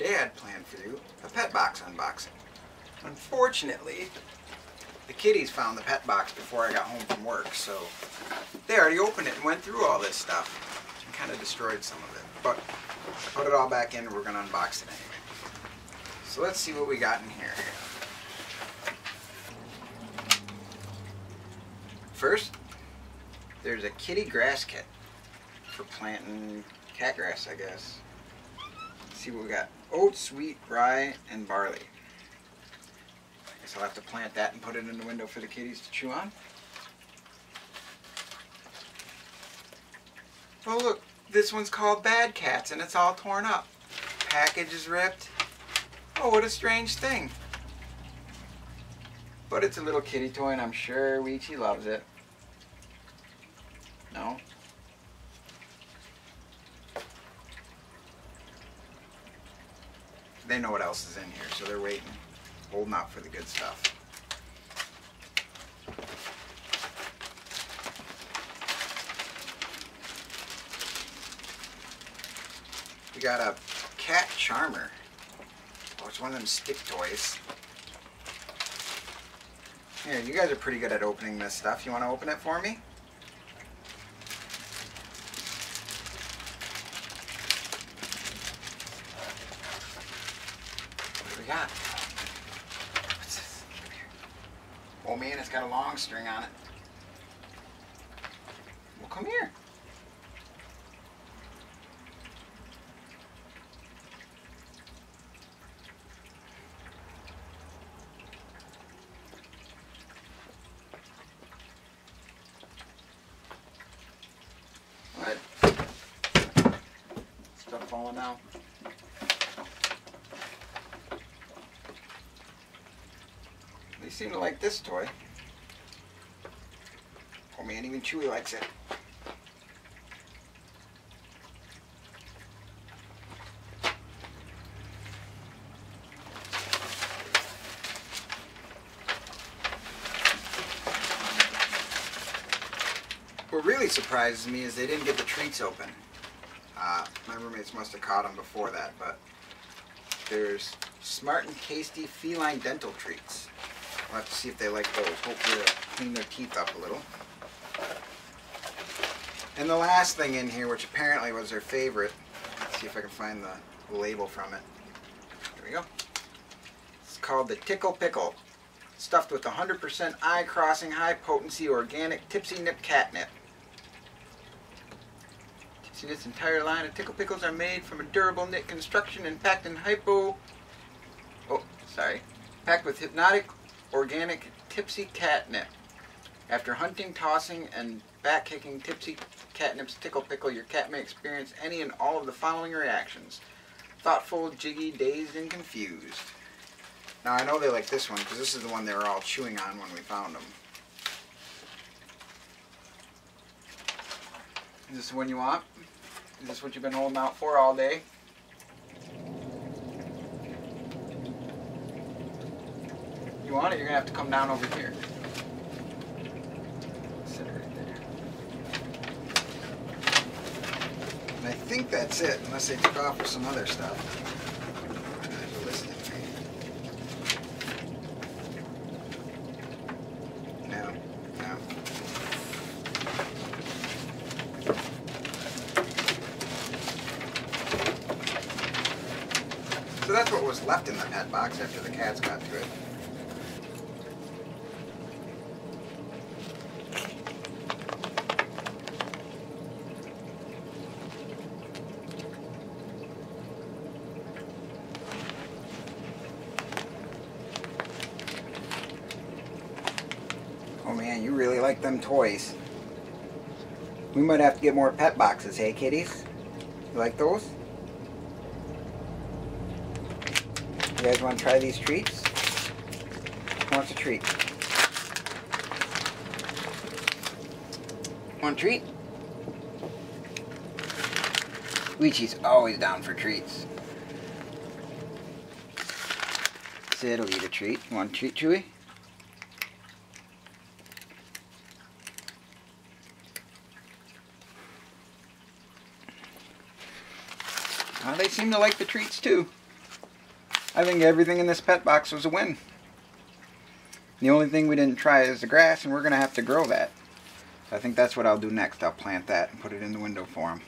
Dad planned for you a Petbox unboxing. Unfortunately, the kitties found the Petbox before I got home from work, so they already opened it and went through all this stuff and kind of destroyed some of it. But I put it all back in and we're going to unbox it anyway. So let's see what we got in here. First, there's a kitty grass kit for planting catgrass, I guess. Let's see what we got. Oats, wheat, rye, and barley. Guess I'll have to plant that and put it in the window for the kitties to chew on. Oh look, this one's called Bad Cats and it's all torn up. Package is ripped. Oh, what a strange thing. But it's a little kitty toy and I'm sure Weechie loves it. No? They know what else is in here, so they're waiting, holding out for the good stuff. We got a cat charmer. Oh, it's one of them stick toys. Here, you guys are pretty good at opening this stuff. You want to open it for me? What do we got? What's this? Come here. Oh man, it's got a long string on it. Well, come here. What? Stuff falling out. They seem to like this toy. Oh man, even Chewy likes it. What really surprises me is they didn't get the treats open. My roommates must have caught them before that, but there's Smart and Tasty Feline Dental Treats. We'll have to see if they like those. Hopefully they'll clean their teeth up a little. And the last thing in here, which apparently was their favorite, let's see if I can find the label from it. Here we go. It's called the Tickle Pickle. Stuffed with 100% eye-crossing, high-potency, organic, tipsy-nip catnip. See, this entire line of Tickle Pickles are made from a durable knit construction and packed in packed with hypnotic, organic, tipsy catnip. After hunting, tossing, and back-kicking tipsy catnip's Tickle Pickle, your cat may experience any and all of the following reactions. Thoughtful, jiggy, dazed, and confused. Now I know they like this one because this is the one they were all chewing on when we found them. Is this the one you want? Is this what you've been holding out for all day? You want it? You're going to have to come down over here. Sit it right there. And I think that's it, unless they took off with some other stuff. There's a listing right. No. So that's what was left in the pet box after the cats got to it. Oh man, you really like them toys. We might have to get more pet boxes, hey kitties? You like those? You guys want to try these treats? Who wants a treat? Want a treat? Weechie's always down for treats. Sid'll eat a treat. You want a treat, Chewy? Well, they seem to like the treats too. I think everything in this pet box was a win. The only thing we didn't try is the grass, and we're going to have to grow that. I think that's what I'll do next. I'll plant that and put it in the window for him.